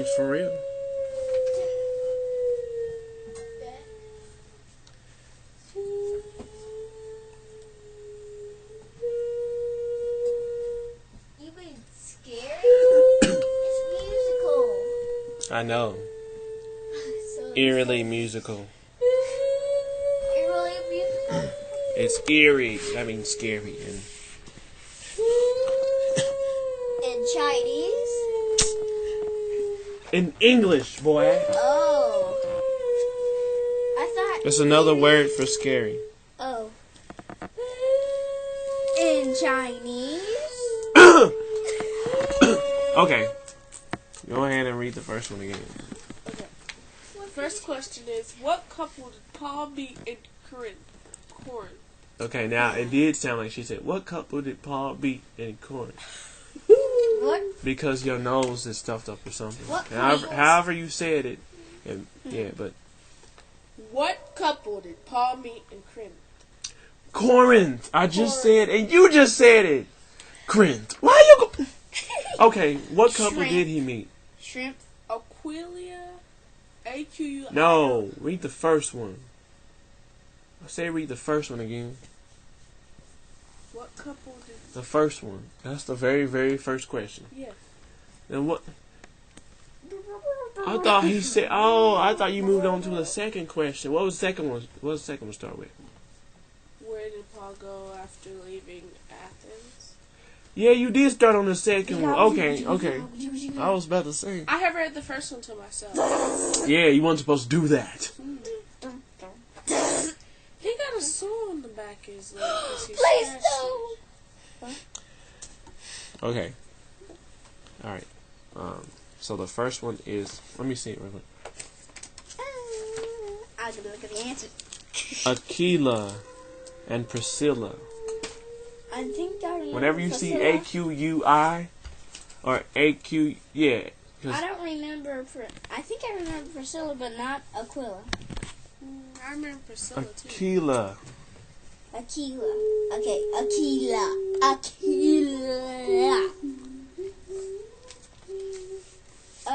For real. You mean scary? It's musical. I know. So Eerily musical. Eerily musical? It's eerie. I mean scary. And In Chinese? in English, boy. Oh. I thought... That's another word for scary. Oh. In Chinese? Okay. Go ahead and read the first one again. Okay. First question is, what couple did Paul meet in Corinth? Okay, now it did sound like she said, what couple did Paul beat in Corinth? What? Because your nose is stuffed up or something. What However you said it. And, yeah, but... What couple did Paul meet in Corinth? Corinth! I just said, and you just said it! Corinth. Why you go... Okay, what couple Shrimp. did he meet? Shrimp? Aquilia, A-Q-U-I-L. No, read the first one. I say read the first one again. What couple did... The first one. That's the very, very first question. Yes. And what... I thought he said... Oh, I thought you moved on to the second question. What was the second one? What was the second one start with? Where did Paul go after leaving Athens? Yeah, you did start on the second one. Okay. I was about to say. I have read the first one to myself. Yeah, you weren't supposed to do that. He got a sore on the back of his leg because he Please scratched don't. it. Okay. Alright. So the first one is... Let me see it real quick. I'll go look at the answer. Aquila and Priscilla. I think I remember Whenever you see Priscilla. A-Q-U-I or A-Q... Yeah. 'cause I don't remember... I think I remember Priscilla, but not Aquila. I remember Priscilla too. Aquila. Aquila. Okay, Aquila.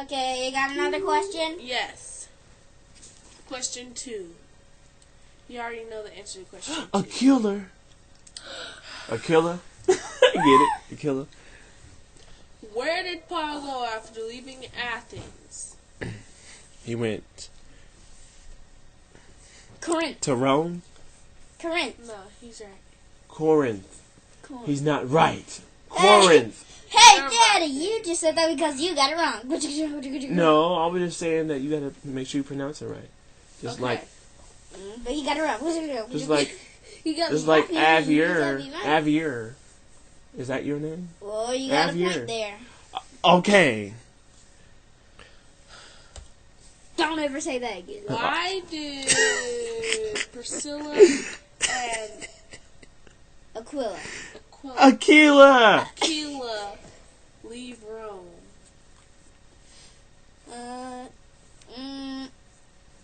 Okay, you got another question? Yes. Question 2. You already know the answer to question 2. A killer. A killer. I get it. A killer. Where did Paul go after leaving Athens? He went Corinth. to Rome. Corinth. No, he's right. Corinth. Corinth. He's not right. Corinth. Hey, You're Daddy, right. you just said that because you got it wrong. No, I was just saying that you gotta make sure you pronounce it right. Just Okay. like, But he got it wrong. just like, You got just me like right. You got Avier. me right. Avier. Is that your name? Well, you got a Avier. point there. Okay. Don't ever say that again. Why did Priscilla and Aquila. Aquila. Aquila leave Rome? I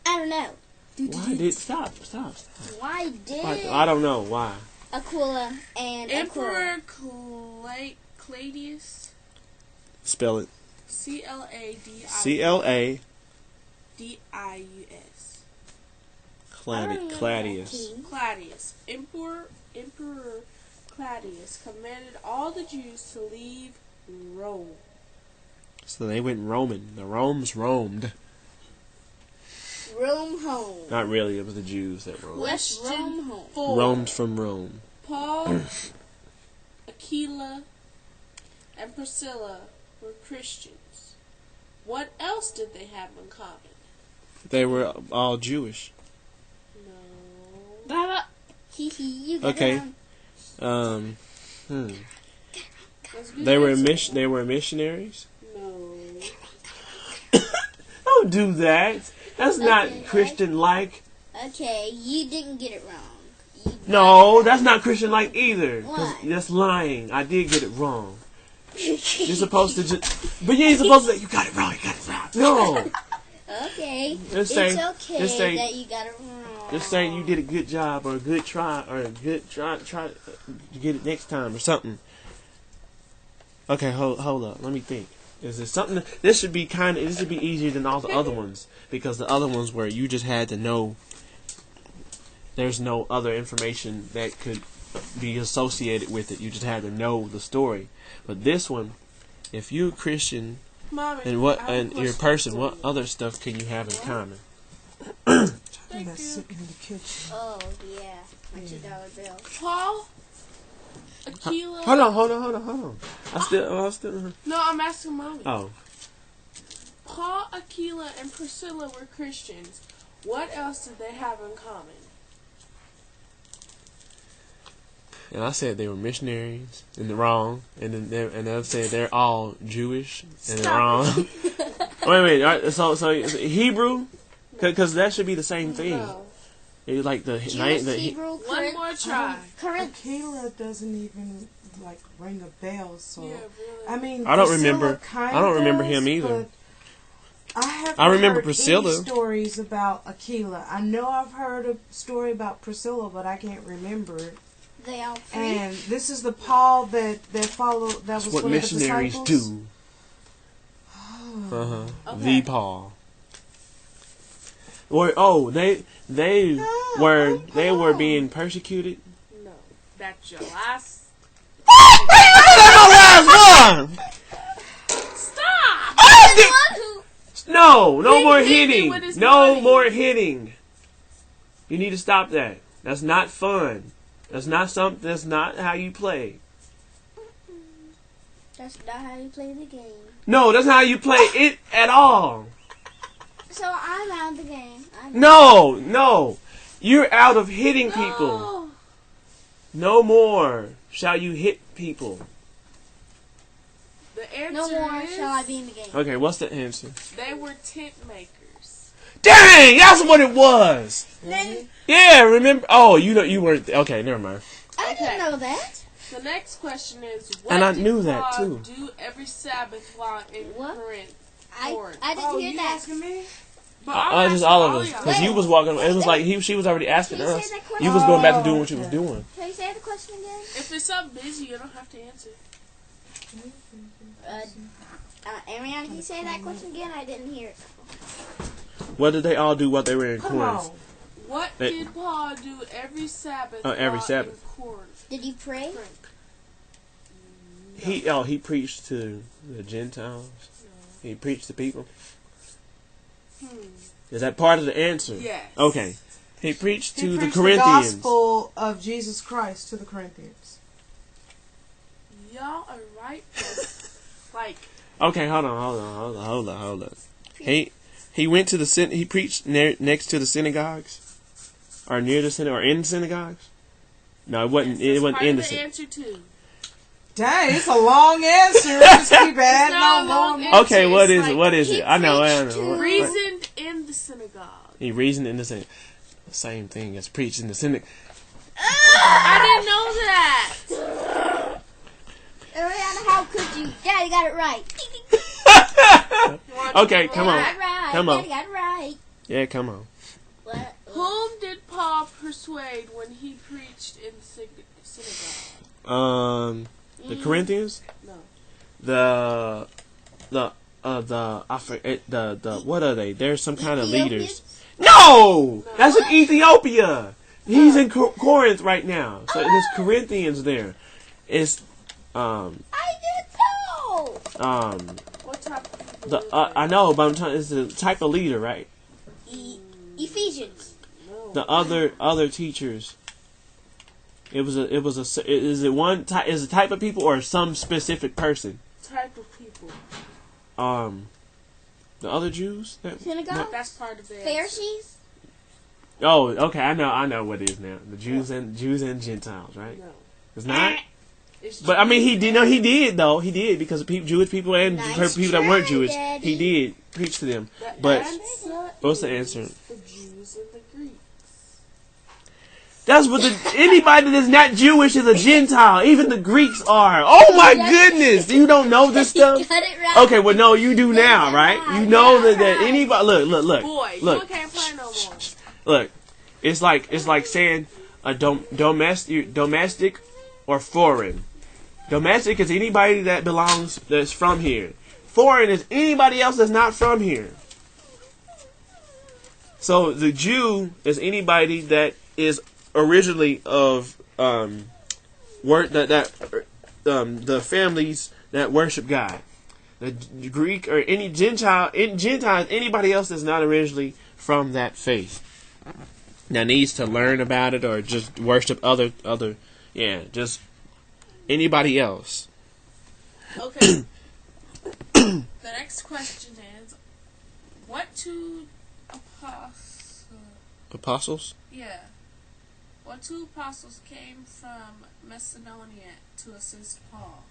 don't know. Why did stop? Why did I don't know why. Aquila and Emperor Aquila? Claudius, Spell it. C-L-A-D-I-U-S. C-L-A-D-I-U-S. I don't know Claudius. that key. Claudius. Emperor Claudius commanded all the Jews to leave Rome. So they went Roman. The Rome's roamed. Rome home. Not really. It was the Jews that roamed. Let's Question Rome home. 4. Roamed from Rome. Paul, Aquila, and Priscilla were Christians. What else did they have in common? They were all Jewish. No. Baba. Hee hee. You got Okay. it wrong. That's a good They were answer. they were missionaries. No. Don't do that. That's not Okay. Christian-like. Okay, you didn't get it wrong. No, that's not Christian-like either. 'Cause Why? that's lying. I did get it wrong. You're supposed to just, but you ain't supposed to say you got it wrong. You got it wrong. No. Okay. Just say- it's okay just say- that you got it wrong. Just say you did a good job or a good try or a good try to get it next time or something. Okay, hold up. Let me think. Is it something? This should be this should be easier than all the other ones, because the other ones where you just had to know. There's no other information that could be associated with it. You just had to know the story. But this one, if you're a Christian Mommy, and I have a you're a question person, for what you. other stuff can you have in common? Thank you. Sitting in the kitchen. Oh, yeah. My $2 bill. Paul, Aquila. Hold on. I still. No, I'm asking Mommy. Oh, Paul, Aquila, and Priscilla were Christians. What else did they have in common? and I said they were missionaries and they're wrong, and then I said they're all Jewish and they're wrong. wait. All right, so Hebrew, because that should be the same thing. No. It's like the Jewish, the Hebrew, One more try. Corinth. Aquila doesn't even like ring a bell. So Yeah, really. I mean, I don't Priscilla remember. kind I don't remember does, him either. but I haven't I remember heard Priscilla. any stories about Aquila. I know I've heard a story about Priscilla, but I can't remember it. They all free. And this is the Paul that followed. That That's was what one missionaries of the disciples. do. The Okay. Paul. Or they were being persecuted. No. That's your last. Stop! No more He hit me hitting. with his No money. more hitting. You need to stop that. That's not fun. That's not something. That's not how you play. That's not how you play the game. No, that's not how you play it at all. So I'm out of the game. No. You're out of hitting people. Oh, No more shall you hit people. the answer No more is shall I be in the game. Okay, what's the answer? they were tent makers. Dang, that's what it was. Then Yeah, remember? Oh, you weren't. Okay, never mind. I Okay. didn't know that. The next question is, what And I did knew that, Paul too. do every Sabbath while in What? Corinth? I Corinth. didn't Oh, hear you that. asking me? But I'm Just asking all of us, y'all. because you was walking. It was like she was already asking Can you us. say that question? You was going back to doing what you was doing. Can you say the question again? If it's something busy, you don't have to answer. Ariana, can you say that question again? I didn't hear it. What did they all do while they were in Come Corinth? on. What They- did Paul do every Sabbath? Every while Sabbath. In Corinth? Did you pray? He preached to the Gentiles. He preached to people. Is that part of the answer? Yes. Okay. He preached to He the preached Corinthians. the gospel of Jesus Christ to the Corinthians. Y'all are right. Like, Okay, hold on. He went to the he preached next to the synagogues, or near the synagogue, or in synagogues. No, it wasn't. yes, It wasn't part in of the the synagogue. answer too. Dang, it's a long answer. Just keep adding not on a long long. answer. Okay, what It's is it? like What is he it? I know. preached to- Reasoned in the synagogue. He reasoned in the synagogue. Same thing as preached in the synagogue. I didn't know that. Ariana, how could you? Daddy got it right. Okay, come on. Got it right. Come on. Daddy got it right. Yeah, come on. What? Whom did Paul persuade when he preached in the synagogue? The Corinthians. No. I forget the what are they? They're some kind of Ethiopians? leaders. No, that's in Ethiopia. He's in Corinth right now. So there's Corinthians there. It's I didn't know. What type of people the live there? I know, but I'm trying. It's the type of leader, right? Ephesians. No. The other teachers. Is it one type? Is it type of people or some specific person? Type of people. The other Jews. Synagogue? That's part of the answer. Pharisees? Oh, okay. I know what it is now. The Jews and Gentiles, right? No. It's not. It's But I mean, Jews he did. No, he did though. He did because of Jewish people and Nice people that weren't try, Jewish. Daddy. He did preach to them. The But answer what's the is answer? The Jews and the Greeks. That's what anybody that's not Jewish is a Gentile. Even the Greeks are. Oh my goodness! You don't know this stuff? Got it right. Okay, well no, you do now, right? You know that anybody. Look. Boy, Look. you can't play no more. Look, it's like saying a domestic or foreign. Domestic is anybody that's from here. foreign as anybody else that's not from here. So the Jew is anybody that is originally of the families that worship God. The Greek or any Gentile anybody else that's not originally from that faith that needs to learn about it or just worship just anybody else. Okay. The next question is, what two apostles? Yeah. What two apostles came from Macedonia to assist Paul?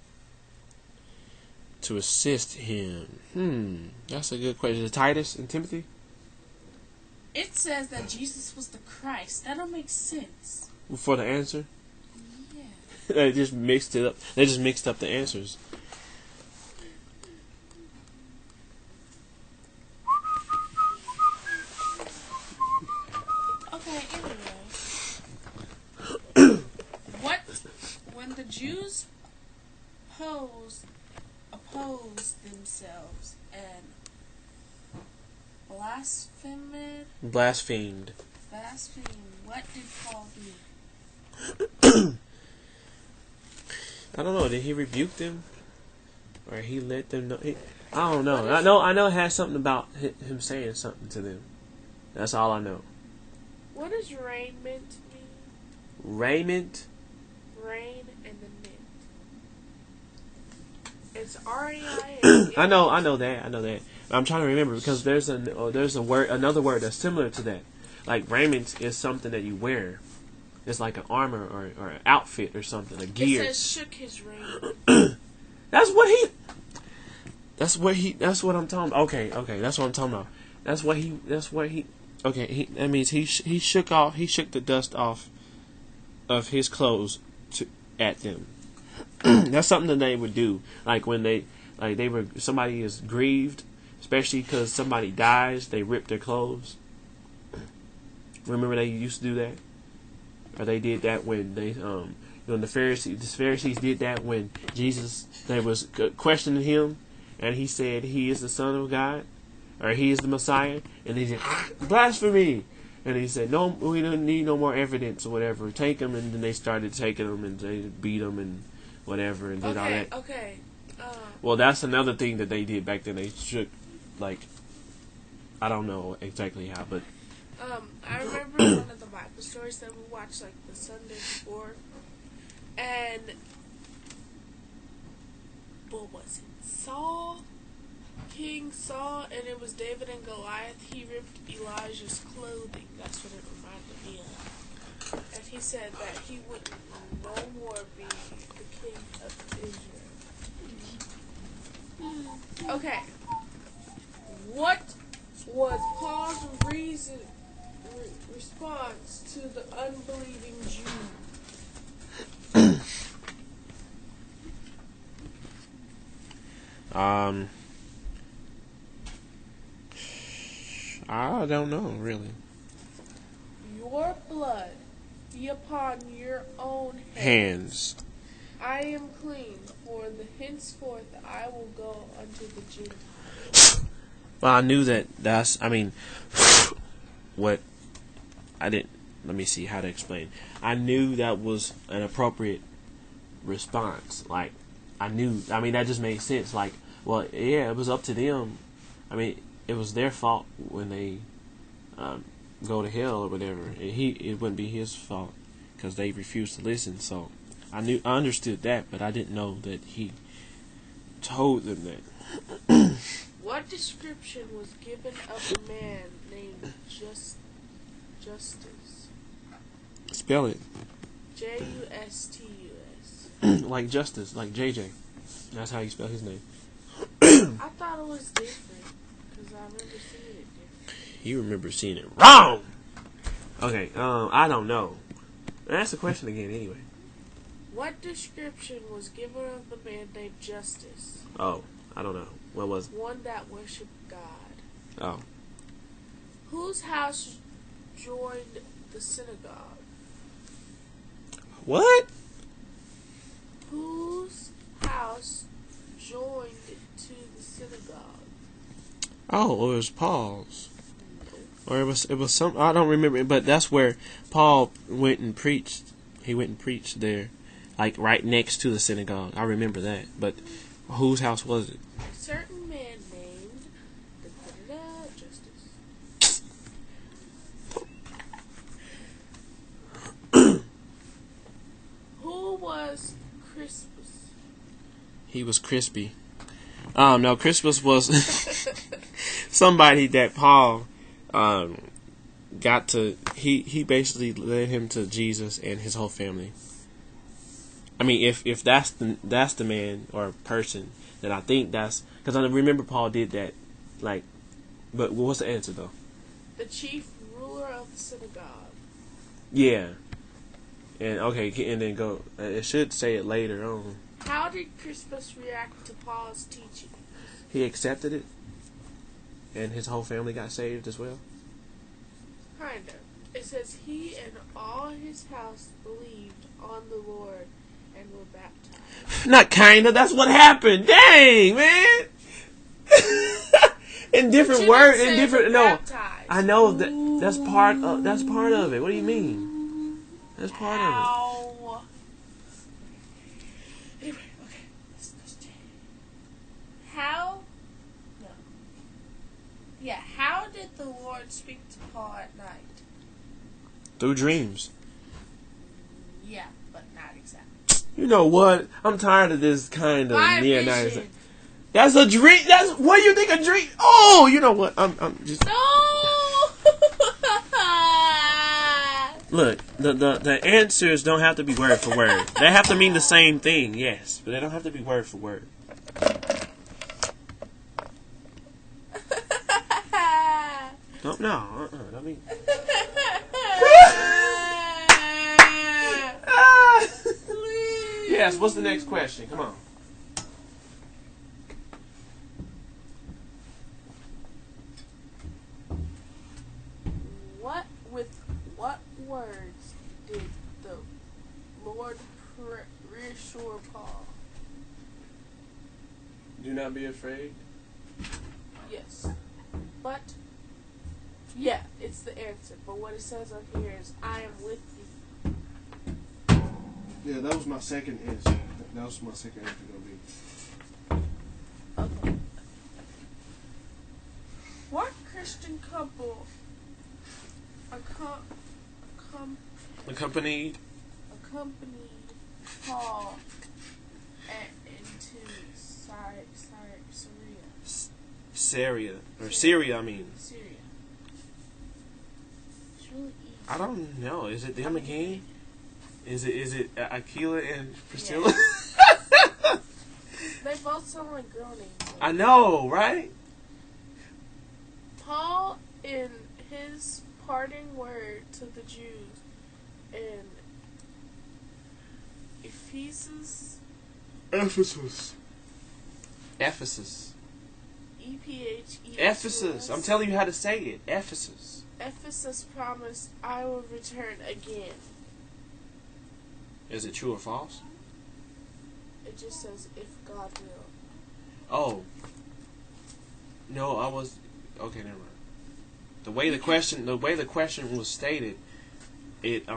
To assist him. That's a good question. Titus and Timothy? It says that Jesus was the Christ. That don't make sense. For the answer? Yeah. They just mixed it up. They just mixed up the answers. Okay, anyway. When the Jews opposed themselves and blasphemed, what did Paul do? I don't know. Did he rebuke them? Or he let them know? I don't know. I know it has something about him saying something to them. That's all I know. What does raiment mean? Raiment? Rain and the mint. It's R-A-I-N. I know that. I'm trying to remember because there's another word that's similar to that. Like raiment is something that you wear. It's like an armor or an outfit or something, a gear. It says shook his raiment. That's what I'm talking about. Okay, that's what I'm talking about. That means he shook the dust off of his clothes at them. That's something that they would do. Like when somebody is grieved, especially because somebody dies, they rip their clothes. Remember they used to do that? Or they did that when the Pharisees did that when Jesus, they was questioning him, and he said he is the Son of God, or he is the Messiah, and they said blasphemy, and he said no, we don't need no more evidence or whatever. Take him, and then they started taking him and they beat him and whatever and did all that. Okay. Well, that's another thing that they did back then. They shook, like, I don't know exactly how, but. I remember one of the Bible stories that we watched like the Sunday before, and what was it? King Saul, and it was David and Goliath. He ripped Elijah's clothing. That's what it reminded me of. And he said that he would no more be the king of Israel. Okay. What was Paul's response to the unbelieving Jew? I don't know, really. Your blood be upon your own hands. I am clean, for the henceforth I will go unto the Gentiles. Well, I knew let me see how to explain. I knew that was an appropriate response. Like, that just made sense. Like, well, yeah, it was up to them. It was their fault when they go to hell or whatever. It wouldn't be his fault because they refused to listen. So I understood that, but I didn't know that he told them that. What description was given of a man named Justus? Spell it. Justus. Like Justice, like JJ. That's how you spell his name. I thought it was different because I remember seeing it different. You remember seeing it wrong. Okay, I don't know. Ask the question again anyway. What description was given of the man named Justus? Oh, I don't know. What was it? One that worshipped God. Oh. Whose house joined the synagogue? What? Whose house joined to the synagogue? Oh, it was Paul's. Or it was some, I don't remember, but that's where Paul went and preached. He went and preached there, like right next to the synagogue. I remember that. But whose house was it? A certain man named Justus. Who was Crispus? He was Crispy. No, Crispus was somebody that Paul got to. He basically led him to Jesus and his whole family. I mean, if that's the man or person, then I think that's because I remember Paul did that. Like, but what's the answer though? The chief ruler of the synagogue. Yeah. And okay, and then go. It should say it later on. How did Crispus react to Paul's teaching? He accepted it, and his whole family got saved as well. Kind of. It says he and all his house believed on the Lord and were baptized. Not kinda. That's what happened. Dang, man. In different words, in different. No, Baptized. I know that's part of it. What do you mean? That's part of it. Ow. Anyway, okay. Let's change. How? No. Yeah. How did the Lord speak to Paul at night? Through dreams. Yeah, but not exactly. You know what? I'm tired of this kind of By near-night. vision. That's a dream. That's what do you think a dream? Oh, you know what? I'm just. No. Look, the answers don't have to be word for word. They have to mean the same thing, yes, but they don't have to be word for word. No, I mean. Yes. What's the next question? Come on. What words did the Lord reassure Paul? Do not be afraid. Yes. But, yeah, it's the answer. But what it says up here is, I am with you. Yeah, that was my second answer. That was my second answer gonna be. Okay. What Christian couple Accompanied Paul into Syria? Syria, I mean. Syria. It's really easy. I don't know. Is it them again? Is it Aquila and Priscilla? Yeah. They both sound like girl names. I know, right? Paul, in his parting word to the Jews in Ephesus. Ephesus. I'm telling you how to say it. Ephesus. Ephesus promised, I will return again. Is it true or false? It just says, if God will. Oh. No, I was. Okay, never mind. The way the question was stated, it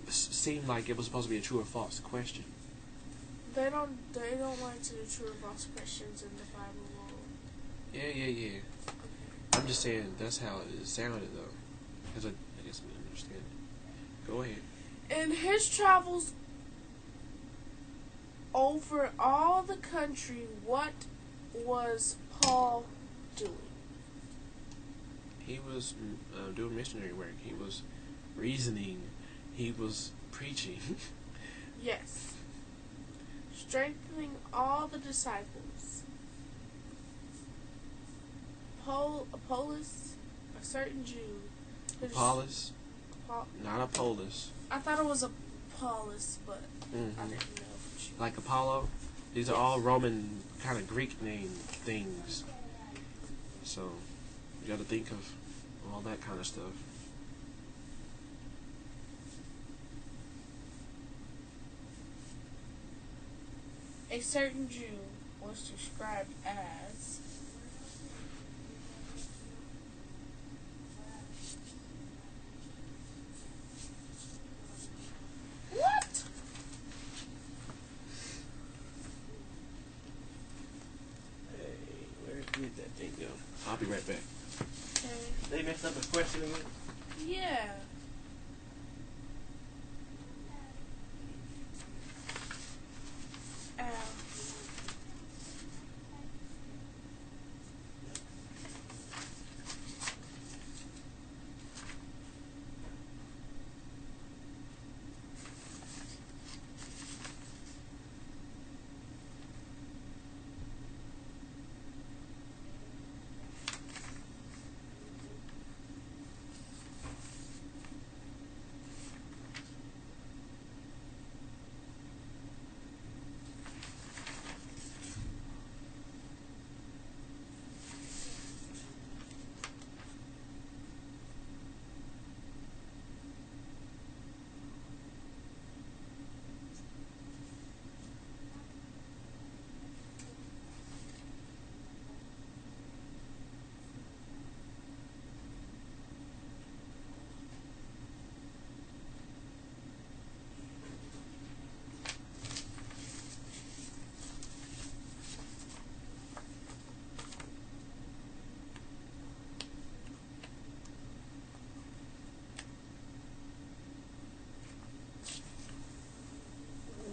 seemed like it was supposed to be a true or false question. They don't like to do true or false questions in the Bible. Yeah. Okay. I'm just saying that's how it sounded though, because I guess I understand it. Go ahead. In his travels over all the country, what was Paul doing? He was doing missionary work. He was reasoning. He was preaching. Yes. Strengthening all the disciples. Apollos, a certain Jew. Apollos? Not Apollos. I thought it was Apollos, but I didn't know for sure. Like Apollo? These are all Roman kind of Greek name things. So you got to think of all that kind of stuff. A certain Jew was described as what? Hey, where did that thing go? I'll be right back. Okay. They messed up the question again? Yeah. Ow.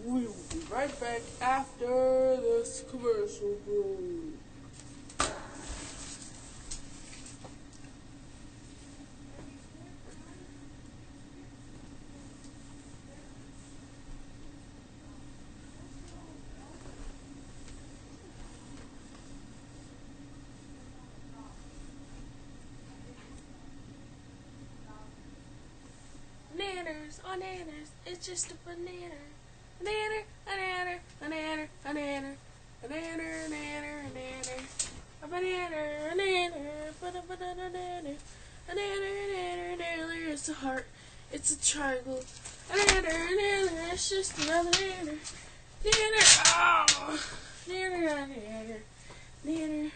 We will be right back after this commercial break. Nanners on nanners, it's just a banana. A nanner, a nanner, a nanner, a nanner, a nanner, a nanner, a nanner, a banana, a nanner, a nanner, a nanner, a nanner, it's a heart, it's a triangle. A nanner, it's just another nanner. Nanner, oh! Nanner, nanner, nanner,